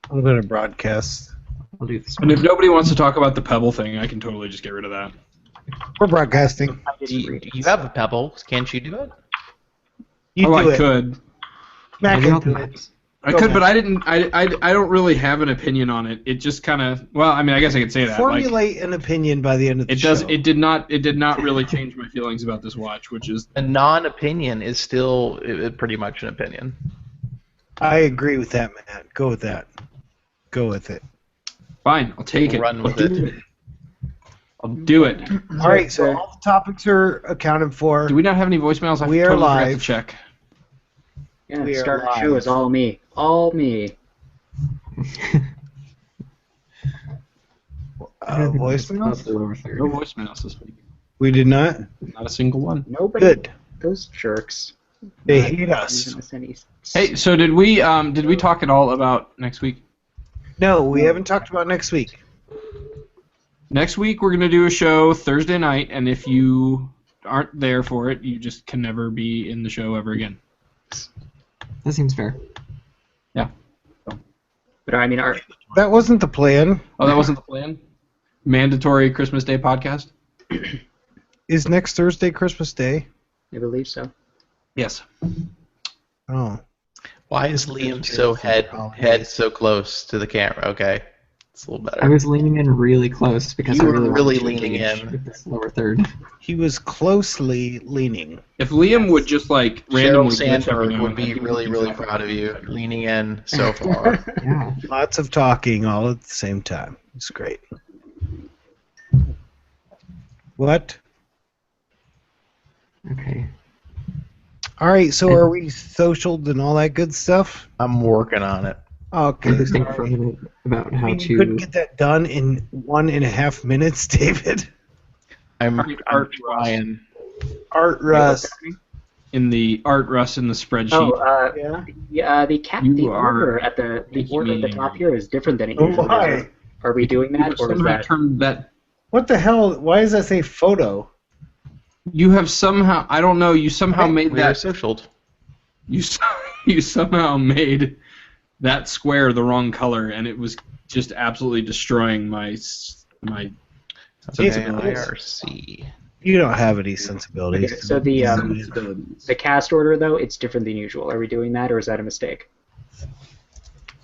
I'm going to broadcast. I'll do this. And if nobody wants to talk about the Pebble thing, I can totally just get rid of that. We're broadcasting. Do you have a Pebble? Can't you do it? You do I it. could. Matt Maybe can I'll do do it. it. I Go could, but Matt. I didn't. I don't really have an opinion on it. It just kind of. Well, I mean, I guess I could say that. Formulate an opinion by the end of the It show. does. It did not. It did not really change my feelings about this watch, which is. A non-opinion is still pretty much an opinion. I agree with that, Matt. Go with that. Go with it. Fine, I'll take it. Run with it. I'll do it. All right, so all the topics are accounted for. Do we not have any voicemails? I We are totally forgot to live. check. Yeah, We are start the live. show is all me. All me. Voicemails? Over 30. No voicemails this week. We did not? Not a single one. Nobody. Good. Those jerks. They Not hate us. gonna send any- Hey, so did we talk at all about next week? No, we haven't talked about next week. Next week we're gonna do a show Thursday night, and if you aren't there for it, you just can never be in the show ever again. That seems fair. But I mean, That wasn't the plan. Oh, that wasn't the plan? Mandatory Christmas Day podcast? Is next Thursday Christmas Day? I believe so. Yes. Oh. Why is Liam so head so close to the camera? Okay, it's a little better. I was leaning in really close because You I were really really wanted to leaning engage in. with this lower third. He was closely leaning. If Liam would just like randomly Cheryl glitch every Sandberg now would and be then, really, really proud of you, leaning in so far. Yeah. Lots of talking all at the same time. It's great. What? Okay. All right, so are we socialed and all that good stuff? I'm working on it. Okay. I'm just thinking for a minute about I how mean, you couldn't to. get that done in 1.5 minutes, David. I'm Art trying. Art Russ. in the art Russ in the spreadsheet. Oh, Yeah. yeah. The You order are at the making order at the me top angry. here is different than it Oh, usually is. why? Are we doing that, or is Somehow that? turned that. What the hell? Why does that say photo? You have somehow. I don't know. You somehow made We are that. socialed. You somehow made that square the wrong color, and it was just absolutely destroying my. Okay, Sensibilities. IRC. You don't have any sensibilities. Okay, so the cast order though, it's different than usual. Are we doing that, or is that a mistake?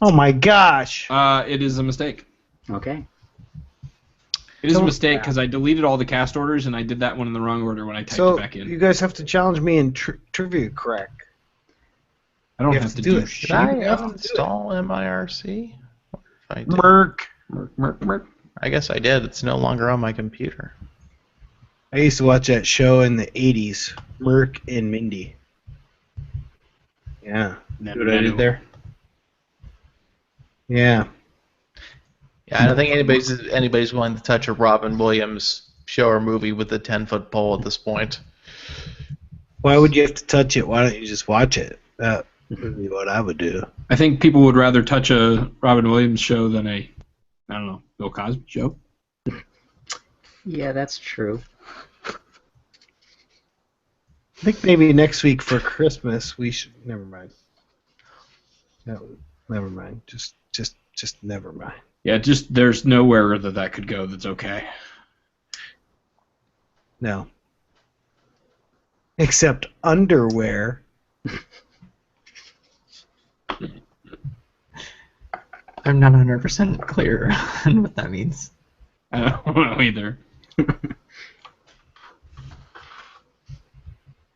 Oh my gosh. It is a mistake. Okay. It is a Don't- mistake because I deleted all the cast orders and I did that one in the wrong order when I typed So it back in. you guys have to challenge me in trivia crack. I don't you have to do it. shit. Did I You have to do it. uninstall MIRC? What if I did? Merc. Merc. I guess I did. It's no longer on my computer. I used to watch that show in the 80s, Merc and Mindy. Yeah. See what I did there? Yeah. Yeah, I don't think anybody's willing to touch a Robin Williams show or movie with a 10-foot pole at this point. Why would you have to touch it? Why don't you just watch it? That would be what I would do. I think people would rather touch a Robin Williams show than a, I don't know, Bill Cosby show. Yeah, that's true. I think maybe next week for Christmas we should. Never mind. No, never mind. Just never mind. Yeah, just there's nowhere that could go that's okay. No. Except underwear. I'm not 100% clear on what that means. I don't know either.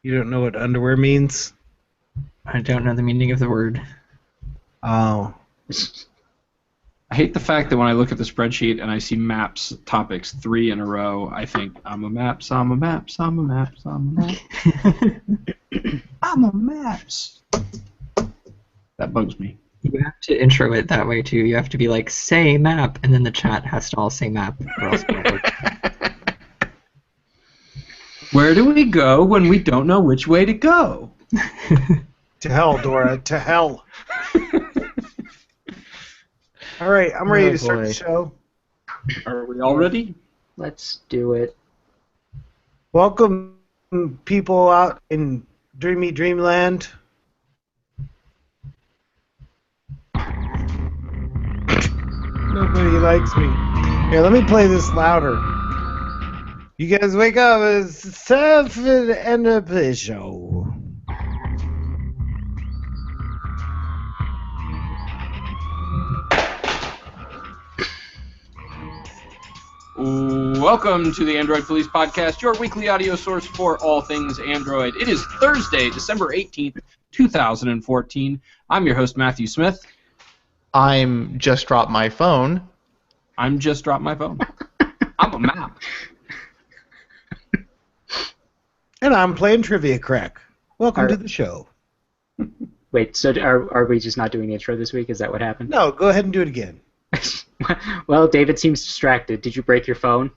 You don't know what underwear means? I don't know the meaning of the word. Oh. I hate the fact that when I look at the spreadsheet and I see maps topics 3 in a row, I think I'm a maps, I'm a maps, I'm a maps, I'm a maps. I'm a maps. That bugs me. You have to intro it that way too. You have to be like, say map, and then the chat has to all say map, or else it won't work. Where do we go when we don't know which way to go? To hell, Dora. To hell. All right, I'm ready to start the show. Are we all ready? Let's do it. Welcome, people out in dreamy dreamland. Nobody likes me. Here, let me play this louder. You guys wake up. It's time for the end of the show. Welcome to the Android Police Podcast, your weekly audio source for all things Android. It is Thursday, December 18th, 2014. I'm your host, Matthew Smith. I'm just dropped my phone. I'm just dropped my phone. I'm a map. And I'm playing Trivia Crack. Welcome to the show. Wait, so are we just not doing the intro this week? Is that what happened? No, go ahead and do it again. Well, David seems distracted. Did you break your phone?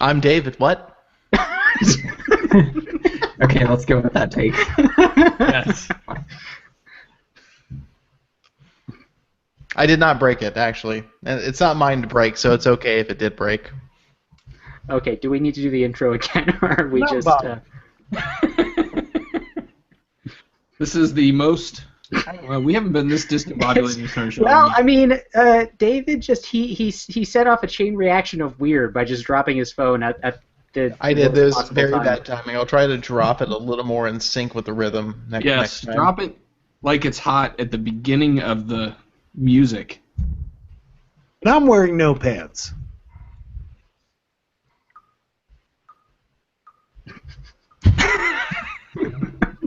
I'm David. What? Okay, let's go with that take. Yes. I did not break it, actually. And it's not mine to break, so it's okay if it did break. Okay, do we need to do the intro again, or are we No, just... Bob. This is the most... Well, we haven't been this discombobulated in our show. Well, I mean, David just he set off a chain reaction of weird by just dropping his phone at the. I did this possible very time. bad timing. I'll try to drop it a little more in sync with the rhythm next Yes, time. drop it like it's hot at the beginning of the music. And I'm wearing no pants.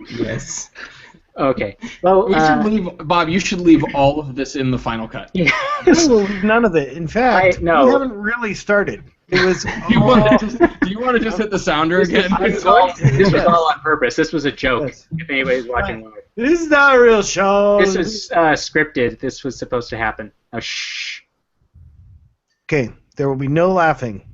Yes. Okay. Well, We should leave, Bob. You should leave all of this in the final cut. I will leave none of it. In fact, no. we haven't really started. It was. Do you want to just hit the sounder again? this was all on purpose. This was a joke. Yes. If anybody's watching live, This is not a real show. this was scripted. This was supposed to happen. Now, shh. Okay, there will be no laughing.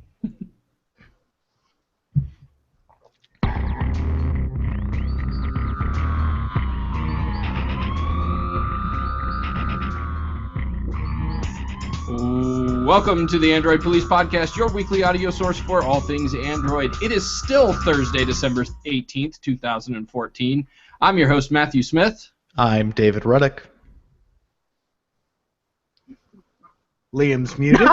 Welcome to the Android Police Podcast, your weekly audio source for all things Android. It is still Thursday, December 18th, 2014. I'm your host, Matthew Smith. I'm David Ruddick. Liam's muted.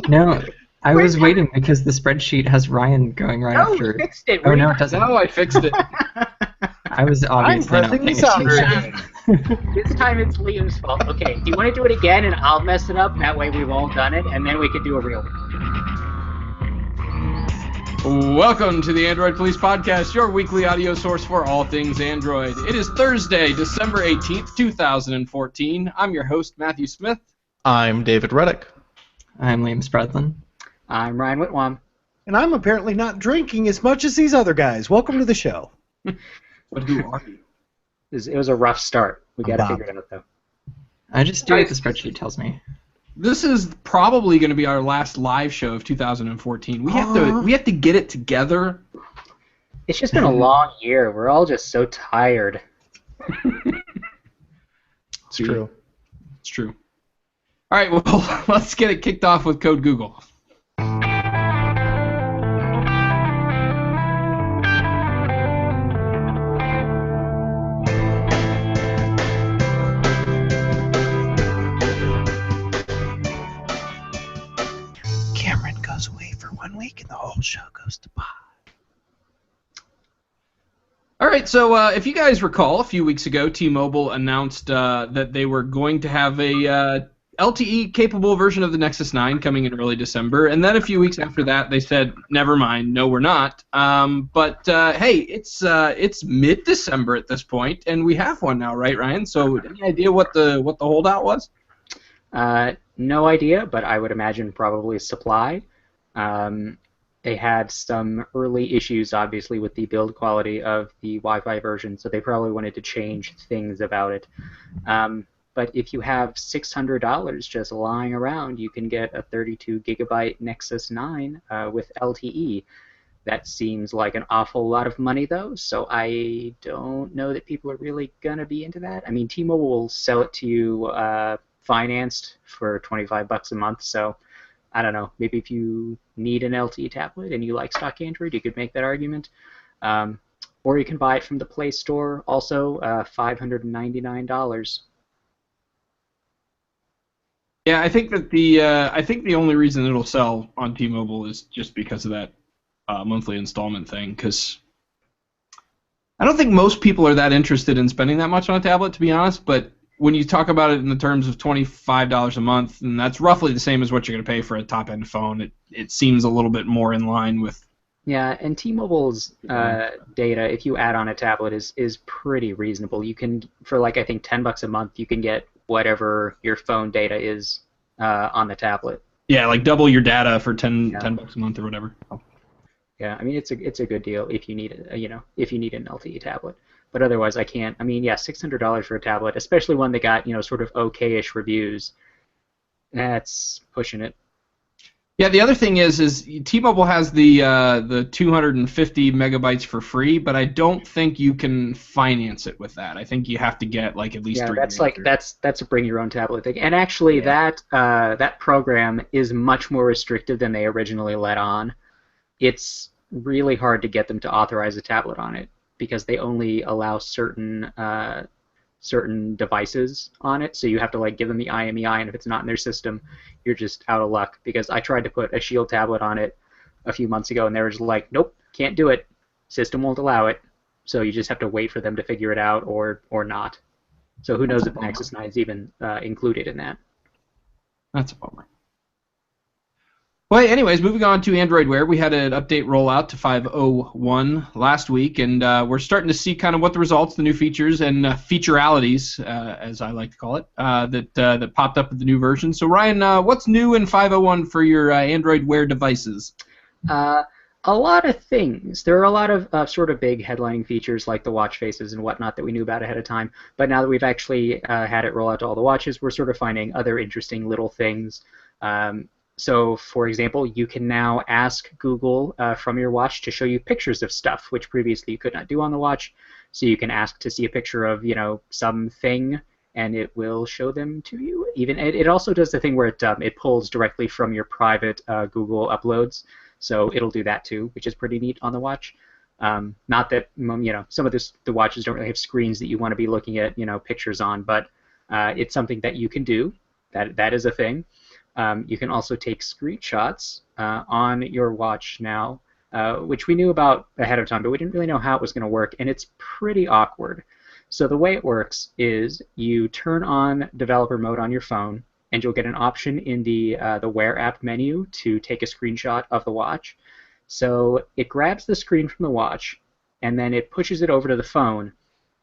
No, I was waiting because the spreadsheet has Ryan going right No, after. we fixed it. Oh, no, it doesn't. No, I fixed it. I was obviously not pressing the paying sounder attention. again. This time it's Liam's fault. Okay, do you want to do it again and I'll mess it up? That way we've all done it, and then we can do a real one. Welcome to the Android Police Podcast, your weekly audio source for all things Android. It is Thursday, December 18th, 2014. I'm your host, Matthew Smith. I'm David Ruddick. I'm Liam Spradlin. I'm Ryan Whitwam. And I'm apparently not drinking as much as these other guys. Welcome to the show. But who are you? It was a rough start. We got to Bob. figure it out, though. I just do what the spreadsheet tells me. This is probably going to be our last live show of 2014. We have to get it together. It's just been a long year. We're all just so tired. It's true. It's true. All right, well, let's get it kicked off with Code Google. Cameron goes away for 1 week and the whole show goes to pot. All right, so if you guys recall, a few weeks ago, T-Mobile announced that they were going to have a LTE-capable version of the Nexus 9 coming in early December, and then a few weeks after that, they said, "Never mind, no, we're not." But hey, it's mid-December at this point, and we have one now, right, Ryan? So, any idea what the holdout was? No idea, but I would imagine probably supply. They had some early issues, obviously, with the build quality of the Wi-Fi version, so they probably wanted to change things about it. But if you have $600 just lying around, you can get a 32 gigabyte Nexus 9 with LTE. That seems like an awful lot of money, though, so I don't know that people are really going to be into that. I mean, T-Mobile will sell it to you financed for $25 a month, so I don't know. Maybe if you need an LTE tablet and you like stock Android, you could make that argument. Or you can buy it from the Play Store, also $599. Yeah, I think that I think the only reason it'll sell on T-Mobile is just because of that monthly installment thing. Because I don't think most people are that interested in spending that much on a tablet, to be honest. But when you talk about it in the terms of $25 a month, and that's roughly the same as what you're going to pay for a top-end phone, it seems a little bit more in line with. Yeah, and T-Mobile's data, if you add on a tablet, is pretty reasonable. You can, for like I think $10 a month, you can get whatever your phone data is on the tablet. Yeah, like double your data for $10 a month or whatever. Yeah, I mean it's a good deal if you need if you need an LTE tablet. But otherwise, I can't. I mean, yeah, $600 for a tablet, especially one that got sort of okay-ish reviews. That's pushing it. Yeah, the other thing is T-Mobile has the 250 megabytes for free, but I don't think you can finance it with that. I think you have to get like at least 3 that's years. that's a bring your own tablet thing. And actually, that program is much more restrictive than they originally let on. It's really hard to get them to authorize a tablet on it because they only allow certain devices on it, so you have to like give them the IMEI, and if it's not in their system, you're just out of luck. Because I tried to put a Shield tablet on it a few months ago, and they were just like, nope, can't do it. System won't allow it. So you just have to wait for them to figure it out or not. So who knows if the Nexus 9 is even included in that. That's a bummer. Well, anyways, moving on to Android Wear, we had an update rollout to 5.01 last week, and we're starting to see kind of what the results, the new features, and featuralities, as I like to call it, that popped up with the new version. So, Ryan, what's new in 5.01 for your Android Wear devices? A lot of things. There are a lot of sort of big headlining features like the watch faces and whatnot that we knew about ahead of time, but now that we've actually had it roll out to all the watches, we're sort of finding other interesting little things. So, for example, you can now ask Google from your watch to show you pictures of stuff, which previously you could not do on the watch. So you can ask to see a picture of, something, and it will show them to you. Even it also does the thing where it pulls directly from your private Google uploads. So it'll do that too, which is pretty neat on the watch. Not that some of the watches don't really have screens that you want to be looking at pictures on, but it's something that you can do. That is a thing. You can also take screenshots on your watch now, which we knew about ahead of time, but we didn't really know how it was going to work, and it's pretty awkward. So the way it works is you turn on developer mode on your phone, and you'll get an option in the Wear app menu to take a screenshot of the watch. So it grabs the screen from the watch, and then it pushes it over to the phone,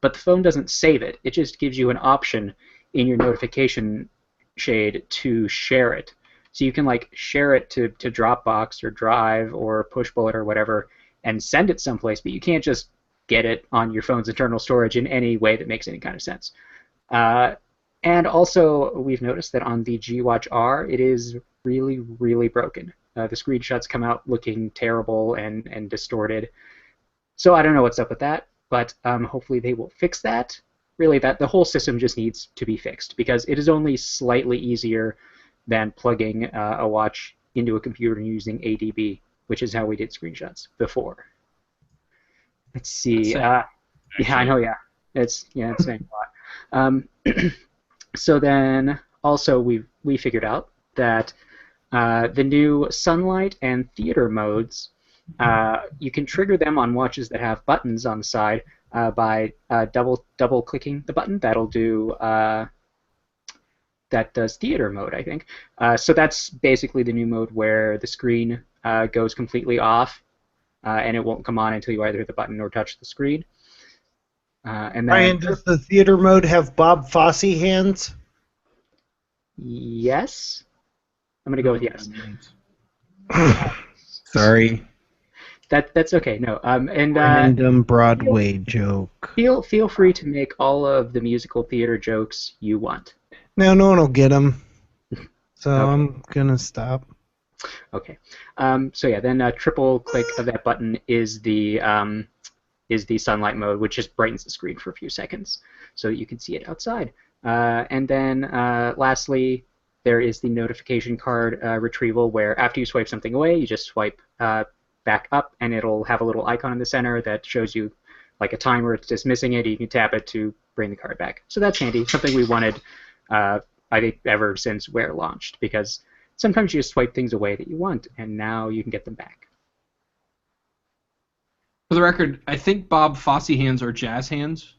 but the phone doesn't save it. It just gives you an option in your notification shade to share it. So you can like share it to Dropbox or Drive or Pushbullet or whatever and send it someplace, but you can't just get it on your phone's internal storage in any way that makes any kind of sense. And also, we've noticed that on the G Watch R, it is really, really broken. The screenshots come out looking terrible and distorted. So I don't know what's up with that, but hopefully they will fix that. Really, the whole system just needs to be fixed because it is only slightly easier than plugging a watch into a computer and using ADB, which is how we did screenshots before. Let's see. Yeah, I know. Yeah, it's saying a lot. So then, also we figured out that the new sunlight and theater modes, you can trigger them on watches that have buttons on the side. By double clicking the button. That'll do that does theater mode, I think. So that's basically the new mode where the screen goes completely off, and it won't come on until you either hit the button or touch the screen. And then, Ryan, does the theater mode have Bob Fosse hands? Yes. I'm gonna go with yes. Sorry. That's okay. No. And Random Broadway joke. Feel free to make all of the musical theater jokes you want. No one will get them. So Okay. I'm gonna stop. Okay. So yeah, then triple click of that button is the sunlight mode, which just brightens the screen for a few seconds so that you can see it outside. And then lastly, there is the notification card retrieval, where after you swipe something away, you just swipe back up, and it'll have a little icon in the center that shows you like a timer. It's just missing it. You can tap it to bring the card back. So that's handy. Something we wanted I think, ever since Wear launched, because sometimes you just swipe things away that you want, and now you can get them back. For the record, I think Bob Fosse hands are jazz hands.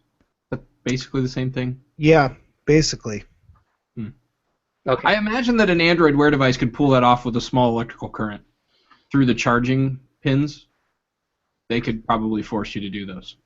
That's basically the same thing. Yeah, basically. Okay. I imagine that an Android Wear device could pull that off with a small electrical current through the charging pins. They could probably force you to do those.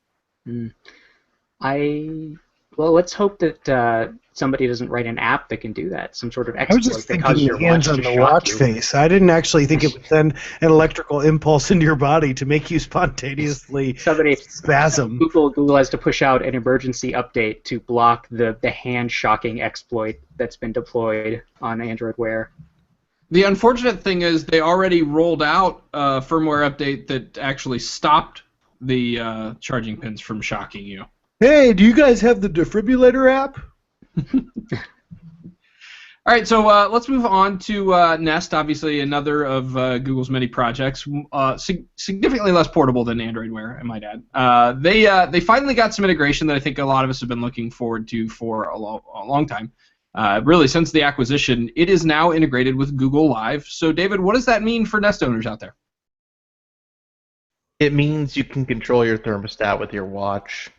Well, let's hope that somebody doesn't write an app that can do that. Some sort of I was exploit just that thinking causes the your hands watch on to the shock watch you. face. I didn't actually think it would send an electrical impulse into your body to make you spontaneously Somebody, spasm. Google has to push out an emergency update to block the hand shocking exploit that's been deployed on Android Wear. The unfortunate thing is they already rolled out a firmware update that actually stopped the charging pins from shocking you. Hey, do you guys have the defibrillator app? All right, so let's move on to Nest, obviously another of Google's many projects, significantly less portable than Android Wear, I might add. They finally got some integration that I think a lot of us have been looking forward to for a long time. Really, since the acquisition, it is now integrated with Google Live. So, David, what does that mean for Nest owners out there? It means you can control your thermostat with your watch.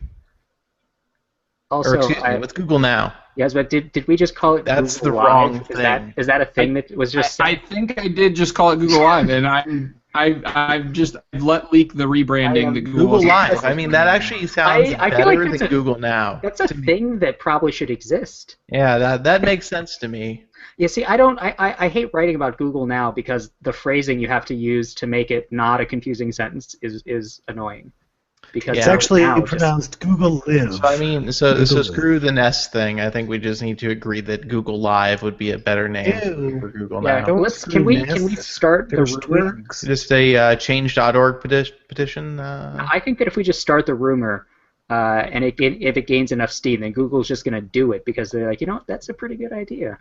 Also, Or excuse me, with Google Now. Yes, but did we just call it That's Google the Live? wrong Is that thing. is that a thing that was just I think I did just call it Google Live, and I've just let leak the rebranding that Google Google has. Live. I mean, that actually sounds I feel like better that's than a- Google Now. That's a thing that probably should exist. Yeah, that makes sense to me. You see, I hate writing about Google Now because the phrasing you have to use to make it not a confusing sentence is annoying. Because Yeah. It's actually now pronounced Google Live. So I mean, so Google screw the Nest thing. I think we just need to agree that Google Live would be a better name Ew. for Google Yeah, Now. Don't can we Nest. start the There's rumor? twigs. Just a change.org petition. I think that if we just start the rumor, and if it gains enough steam, then Google's just going to do it because they're like, you know what, that's a pretty good idea.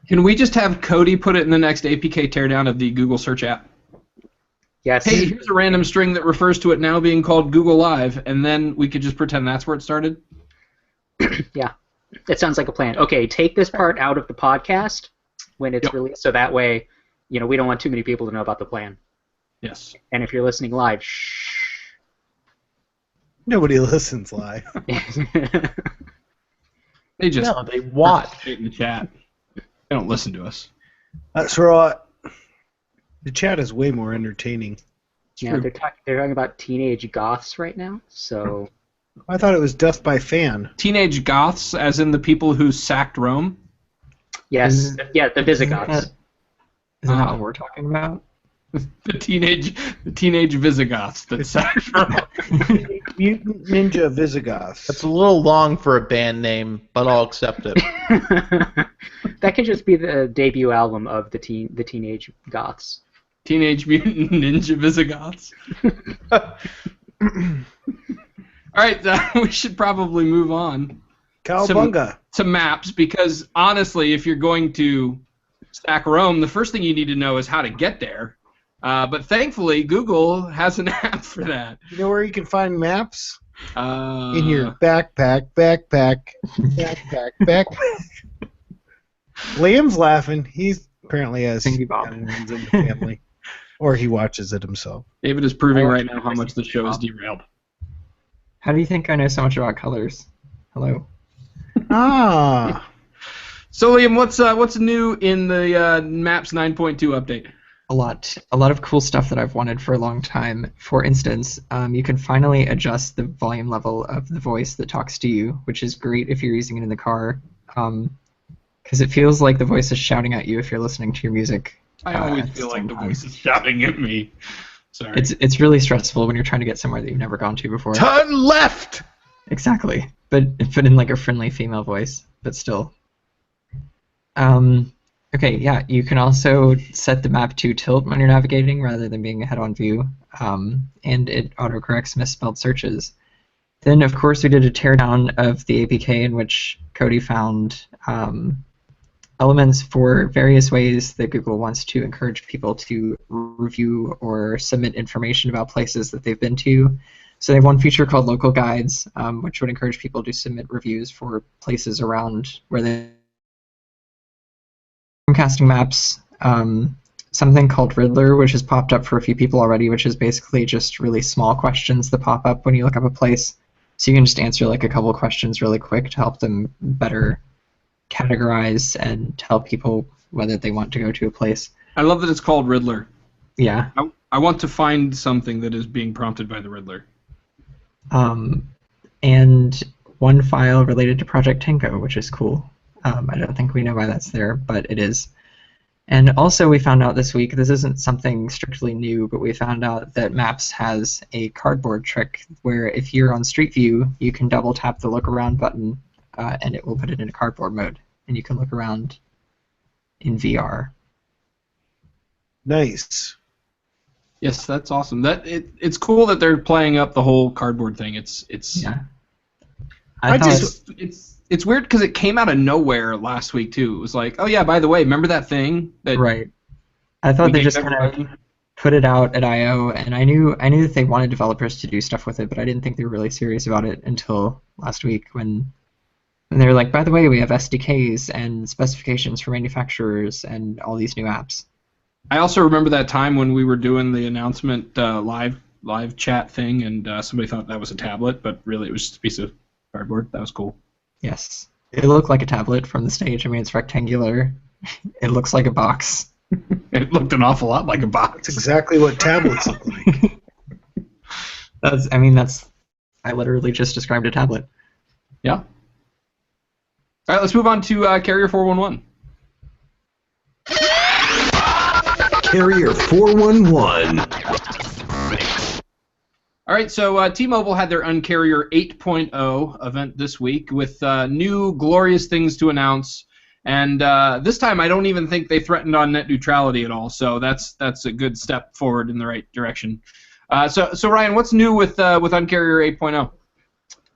Can we just have Cody put it in the next APK teardown of the Google search app? Yes. Hey, here's a random string that refers to it now being called Google Live, and then we could just pretend that's where it started? Yeah, it sounds like a plan. Okay, take this part out of the podcast when it's released, so that way, we don't want too many people to know about the plan. Yes. And if you're listening live, shh. Nobody listens live. They just No, they watch. in the chat. They don't listen to us. That's right. The chat is way more entertaining. Yeah, true. they're talking about teenage goths right now, so I thought it was Death by Fan. Teenage goths, as in the people who sacked Rome? yes, yeah, the Visigoths. Isn't that what we're talking about? The teenage Visigoths that sacked Rome. Mutant Ninja Visigoths. That's a little long for a band name, but I'll accept it. That could just be the debut album of the teenage goths. Teenage Mutant Ninja Visigoths. All right, we should probably move on Cowabunga. to maps because honestly, if you're going to stack Rome, the first thing you need to know is how to get there. But thankfully, Google has an app for that. You know where you can find maps? In your Uh, backpack. Liam's laughing. He's apparently has Thingy Bob. aliens in the family. Or he watches it himself. David is proving right now how much the show is derailed. How do you think I know so much about colors? Hello. Ah. So Liam, what's new in the Maps 9.2 update? A lot of cool stuff that I've wanted for a long time. For instance, you can finally adjust the volume level of the voice that talks to you, which is great if you're using it in the car, because it feels like the voice is shouting at you if you're listening to your music. I always at the feel like same the time. voice is shouting at me. Sorry. It's really stressful when you're trying to get somewhere that you've never gone to before. Turn left! Exactly, but in like a friendly female voice, but still. Okay, yeah, you can also set the map to tilt when you're navigating rather than being a head-on view, and it autocorrects misspelled searches. Then, of course, we did a teardown of the APK in which Cody found elements for various ways that Google wants to encourage people to review or submit information about places that they've been to. So they have one feature called Local Guides, which would encourage people to submit reviews for places around where they Chromecasting maps, something called Riddler, which has popped up for a few people already, which is basically just really small questions that pop up when you look up a place. So you can just answer like a couple questions really quick to help them better categorize and tell people whether they want to go to a place. I love that it's called Riddler. Yeah. I want to find something that is being prompted by the Riddler. And one file related to Project Tango, which is cool. I don't think we know why that's there, but it is. And also we found out this week, this isn't something strictly new, but we found out that Maps has a cardboard trick where if you're on Street View, you can double tap the look around button and it will put it into cardboard mode. And you can look around in VR. Nice. Yes, that's awesome. It's cool that they're playing up the whole cardboard thing. It's Yeah. It's weird because it came out of nowhere last week too. It was like, oh yeah, by the way, remember that thing that Right. I thought they just kind of put it out at I/O, and I knew that they wanted developers to do stuff with it, but I didn't think they were really serious about it until last week when they were like, by the way, we have SDKs and specifications for manufacturers and all these new apps. I also remember that time when we were doing the announcement live chat thing, and somebody thought that was a tablet, but really it was just a piece of cardboard. That was cool. Yes. It looked like a tablet from the stage. I mean, it's rectangular. It looks like a box. It looked an awful lot like a box. That's exactly what tablets look like. I literally just described a tablet. Yeah. All right, let's move on to Carrier 411. Carrier 411. All right, so T-Mobile had their Uncarrier 8.0 event this week with new glorious things to announce, and this time I don't even think they threatened on net neutrality at all. So that's a good step forward in the right direction. So Ryan, what's new with Uncarrier 8.0?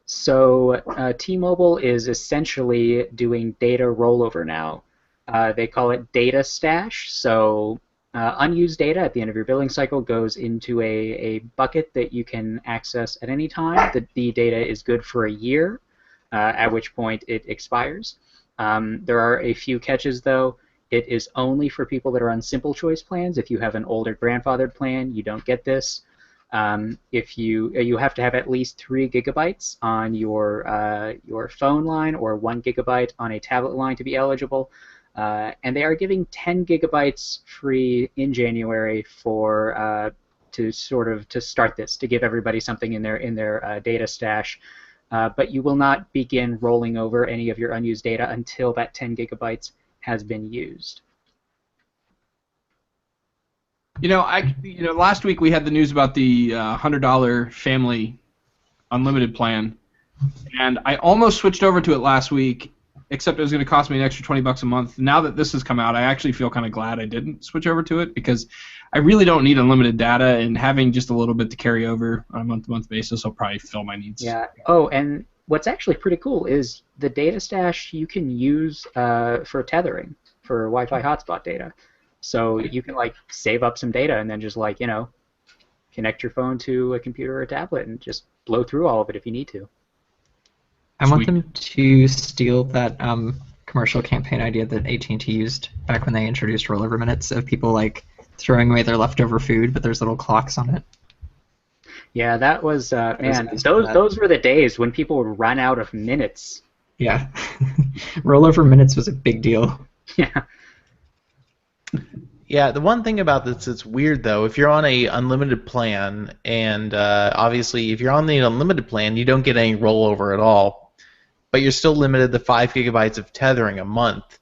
So T-Mobile is essentially doing data rollover now. They call it data stash. So unused data at the end of your billing cycle goes into a bucket that you can access at any time. The data is good for a year, at which point it expires. There are a few catches, though. It is only for people that are on simple choice plans. If you have an older grandfathered plan, you don't get this. If you have to have at least 3 gigabytes on your phone line or 1 gigabyte on a tablet line to be eligible. And they are giving 10 gigabytes free in January for to start this, to give everybody something in their data stash. But you will not begin rolling over any of your unused data until that 10 gigabytes has been used. Last week we had the news about the $100 family unlimited plan, and I almost switched over to it last week, except it was going to cost me an extra $20 a month. Now that this has come out, I actually feel kind of glad I didn't switch over to it because I really don't need unlimited data, and having just a little bit to carry over on a month-to-month basis will probably fill my needs. Yeah. Oh, and what's actually pretty cool is the data stash you can use for tethering for Wi-Fi hotspot data. So you can save up some data and then just connect your phone to a computer or a tablet and just blow through all of it if you need to. I want them to steal that commercial campaign idea that AT&T used back when they introduced rollover minutes of people throwing away their leftover food, but there's little clocks on it. Yeah, that was those were the days when people would run out of minutes. Yeah, rollover minutes was a big deal. Yeah. Yeah, the one thing about this that's weird, though, if you're on a unlimited plan, and obviously if you're on the unlimited plan, you don't get any rollover at all, but you're still limited to 5 gigabytes of tethering a month,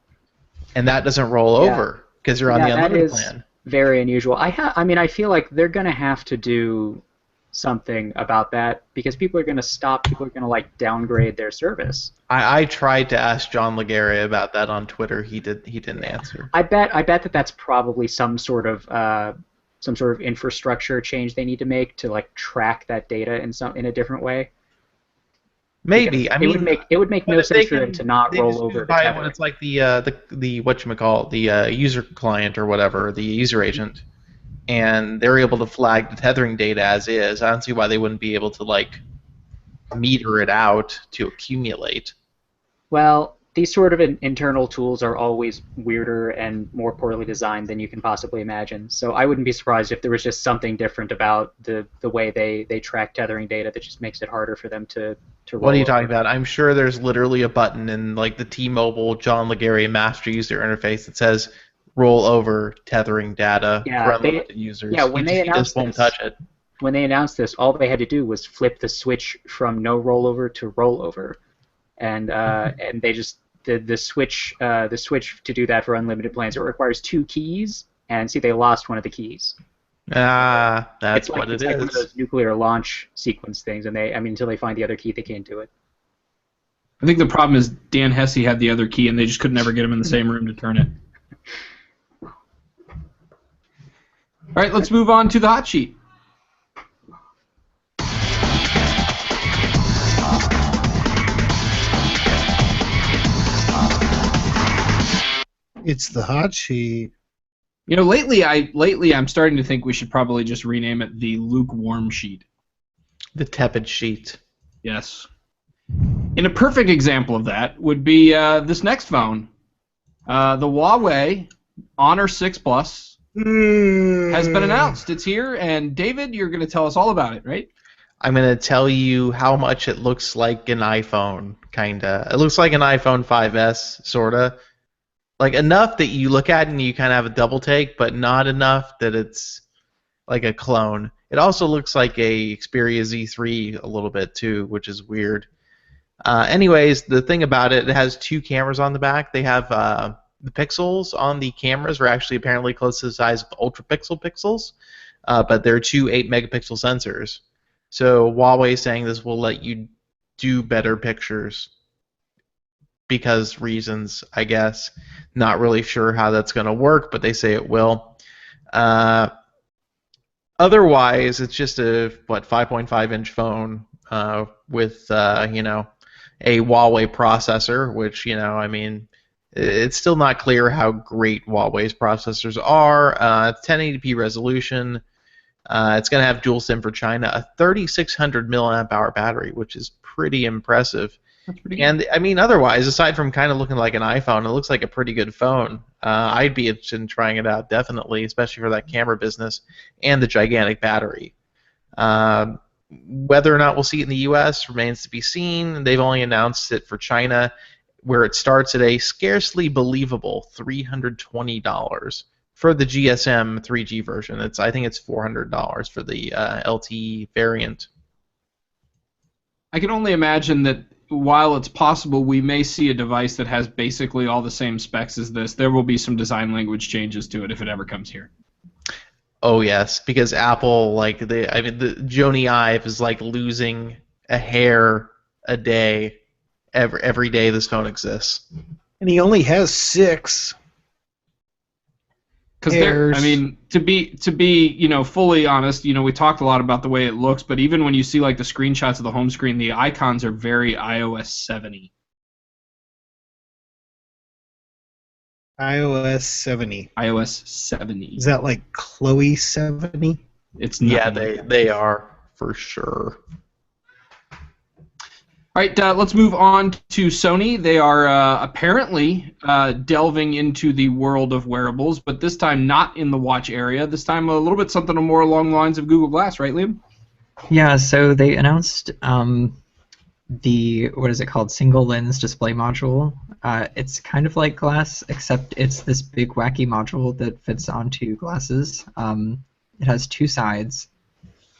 and that doesn't roll over because you're on the unlimited plan. That is very unusual. I feel like they're going to have to do something about that because people are going to stop. People are going to downgrade their service. I tried to ask John Lagaria about that on Twitter. He didn't answer. I bet that's probably some sort of infrastructure change they need to make to track that data in a different way. Maybe. Because it would make no sense for them to not roll over the tether. When it's the whatchamacallit, the user client or whatever, the user agent, and they're able to flag the tethering data as is. I don't see why they wouldn't be able to meter it out to accumulate. Well, these sort of internal tools are always weirder and more poorly designed than you can possibly imagine. So I wouldn't be surprised if there was just something different about the way they track tethering data that just makes it harder for them to roll What are you over. talking about? I'm sure there's literally a button in like the T-Mobile John Legere master user interface that says roll over tethering data Yeah, for unlimited users. yeah, when they He just announced won't this, touch it. when they announced this, all they had to do was flip the switch from no rollover to rollover, and they just the switch to do that for unlimited plans. It requires 2 keys, and see, they lost one of the keys. Ah, that's what It's it like one of is. those nuclear launch sequence things, and until they find the other key, they can't do it. I think the problem is Dan Hesse had the other key, and they just could never get him in the same room to turn it. All right, let's move on to the hot sheet. It's the hot sheet. You know, lately I'm starting to think we should probably just rename it the lukewarm sheet. The tepid sheet. Yes. And a perfect example of that would be this next phone. The Huawei Honor 6 Plus has been announced. It's here, and David, you're going to tell us all about it, right? I'm going to tell you how much it looks like an iPhone, kinda. It looks like an iPhone 5S, sorta. Like enough that you look at it and you kind of have a double take, but not enough that it's like a clone. It also looks like a Xperia Z3 a little bit too, which is weird. Anyways, the thing about it, it has 2 cameras on the back. They have the pixels on the cameras are actually apparently close to the size of ultra pixels, but they're 2 8-megapixel sensors. So Huawei is saying this will let you do better pictures because reasons, I guess. Not really sure how that's going to work, but they say it will. Otherwise, it's just a 5.5-inch phone with a Huawei processor, which I mean, it's still not clear how great Huawei's processors are. 1080p resolution. It's going to have dual SIM for China, a 3600 milliamp hour battery, which is pretty impressive. That's pretty good. And I mean, otherwise, aside from kind of looking like an iPhone, it looks like a pretty good phone. I'd be interested in trying it out, definitely, especially for that camera business and the gigantic battery. Whether or not we'll see it in the U.S. remains to be seen. They've only announced it for China, where it starts at a scarcely believable $320 for the GSM 3G version. I think it's $400 for the LTE variant. I can only imagine that while it's possible we may see a device that has basically all the same specs as this, there will be some design language changes to it if it ever comes here. Oh yes, because Apple, the Jony Ive is like losing a hair a day every day this phone exists. And he only has 6. Because I mean, to be fully honest, we talked a lot about the way it looks, but even when you see like the screenshots of the home screen, the icons are very iOS 7-y. iOS 70. iOS 7-y. Is that like Chloe 70? It's Yeah, nothing like they are for sure. All right, let's move on to Sony. They are apparently delving into the world of wearables, but this time not in the watch area. This time a little bit something more along the lines of Google Glass, right, Liam? Yeah, so they announced the, what is it called, single lens display module. It's kind of like Glass, except it's this big wacky module that fits onto glasses. It has 2 sides.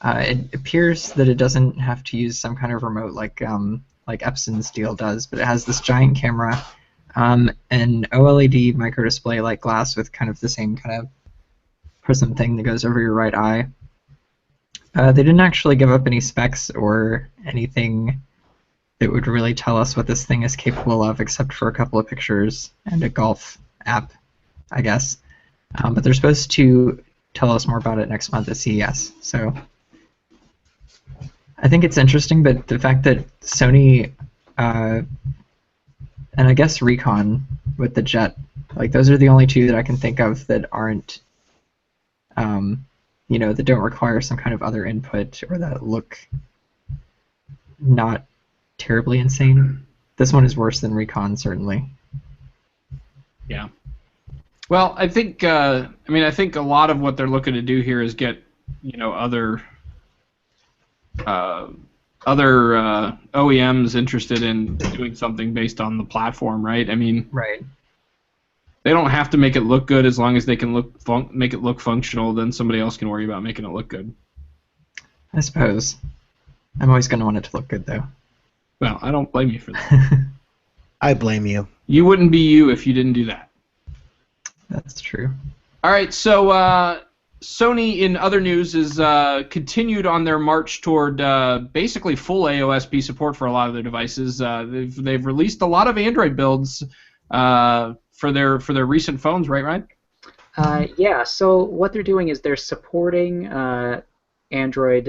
It appears that it doesn't have to use some kind of remote like Epson's deal does, but it has this giant camera, an OLED micro display like Glass with kind of the same kind of prism thing that goes over your right eye. They didn't actually give up any specs or anything that would really tell us what this thing is capable of, except for a couple of pictures and a golf app, I guess. But they're supposed to tell us more about it next month at CES. So I think it's interesting, but the fact that Sony and I guess Recon with the Jet, like those are the only 2 that I can think of that aren't, that don't require some kind of other input or that look not terribly insane. This one is worse than Recon, certainly. Yeah. Well, I think I think a lot of what they're looking to do here is get other OEMs interested in doing something based on the platform, right? I mean, Right. they don't have to make it look good as long as they can make it look functional. Then somebody else can worry about making it look good. I suppose. I'm always going to want it to look good, though. Well, I don't blame you for that. I blame you. You wouldn't be you if you didn't do that. That's true. All right, so Sony, in other news, is continued on their march toward basically full AOSP support for a lot of their devices. They've released a lot of Android builds for their recent phones, right, Ryan? Yeah. So what they're doing is they're supporting Android,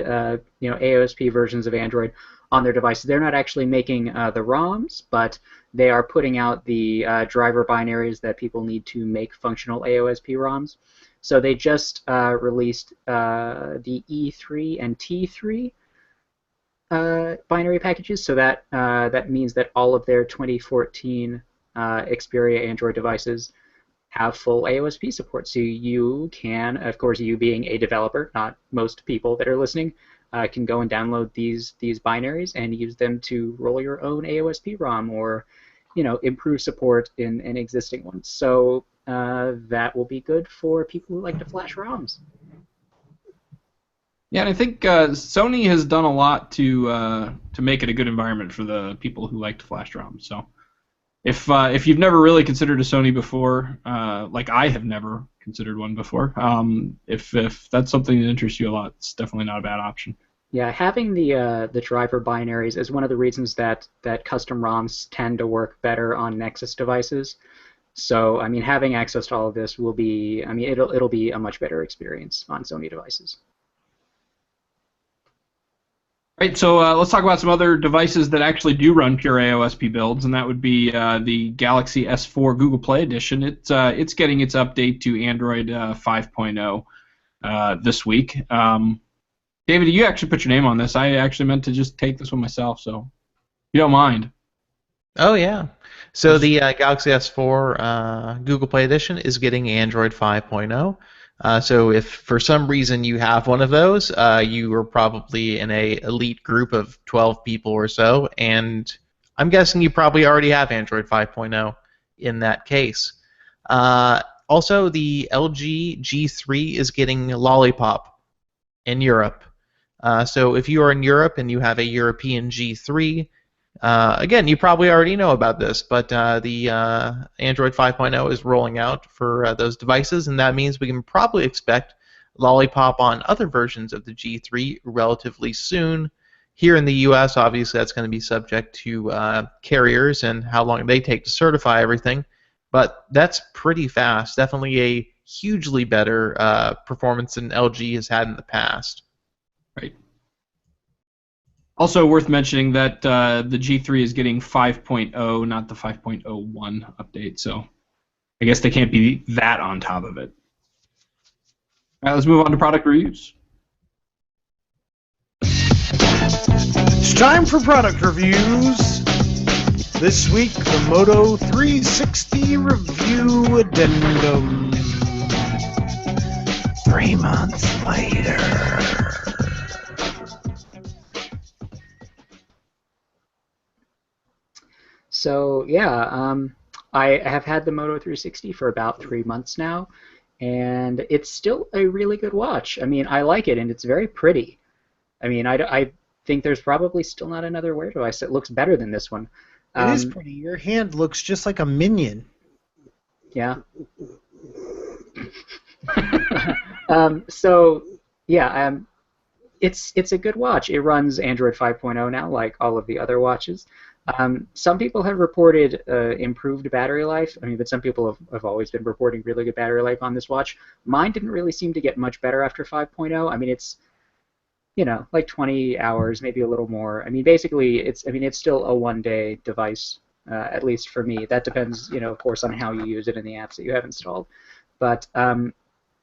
AOSP versions of Android on their devices. They're not actually making the ROMs, but they are putting out the driver binaries that people need to make functional AOSP ROMs. So they just released the E3 and T3 binary packages. So that means that all of their 2014 Xperia Android devices have full AOSP support. So you can, of course, you being a developer, not most people that are listening, can go and download these binaries and use them to roll your own AOSP ROM or, improve support in existing ones. So that will be good for people who like to flash ROMs. Yeah, and I think Sony has done a lot to make it a good environment for the people who like to flash ROMs. So if you've never really considered a Sony before, like I have never considered one before, if that's something that interests you a lot, it's definitely not a bad option. Yeah, having the driver binaries is one of the reasons that custom ROMs tend to work better on Nexus devices. So, I mean, having access to all of this will be, it'll be a much better experience on Sony devices. Right, so let's talk about some other devices that actually do run pure AOSP builds, and that would be the Galaxy S4 Google Play Edition. It's getting its update to Android 5.0 this week. David, you actually put your name on this. I actually meant to just take this one myself, so if you don't mind. Oh, yeah. So the Galaxy S4 Google Play Edition is getting Android 5.0. So if for some reason you have one of those, you are probably in a elite group of 12 people or so, and I'm guessing you probably already have Android 5.0 in that case. Also, the LG G3 is getting Lollipop in Europe. So if you are in Europe and you have a European G3, again, you probably already know about this, but the Android 5.0 is rolling out for those devices, and that means we can probably expect Lollipop on other versions of the G3 relatively soon. Here in the US, obviously, that's going to be subject to carriers and how long they take to certify everything, but that's pretty fast. Definitely a hugely better performance than LG has had in the past. Right. Also worth mentioning that the G3 is getting 5.0, not the 5.01 update, so I guess they can't be that on top of it. All right, let's move on to product reviews. It's time for product reviews. This week, the Moto 360 review addendum. 3 months later. So yeah, I have had the Moto 360 for about 3 months now, and it's still a really good watch. I mean, I like it, and it's very pretty. I mean, I think there's probably still not another Wear device that looks better than this one. It is pretty. Your hand looks just like a minion. Yeah. So yeah, it's a good watch. It runs Android 5.0 now, like all of the other watches. Some people have reported improved battery life. I mean, but some people have always been reporting really good battery life on this watch. Mine didn't really seem to get much better after 5.0. I mean, it's like 20 hours, maybe a little more. I mean, basically, it's still a one-day device, at least for me. That depends, of course, on how you use it and the apps that you have installed. But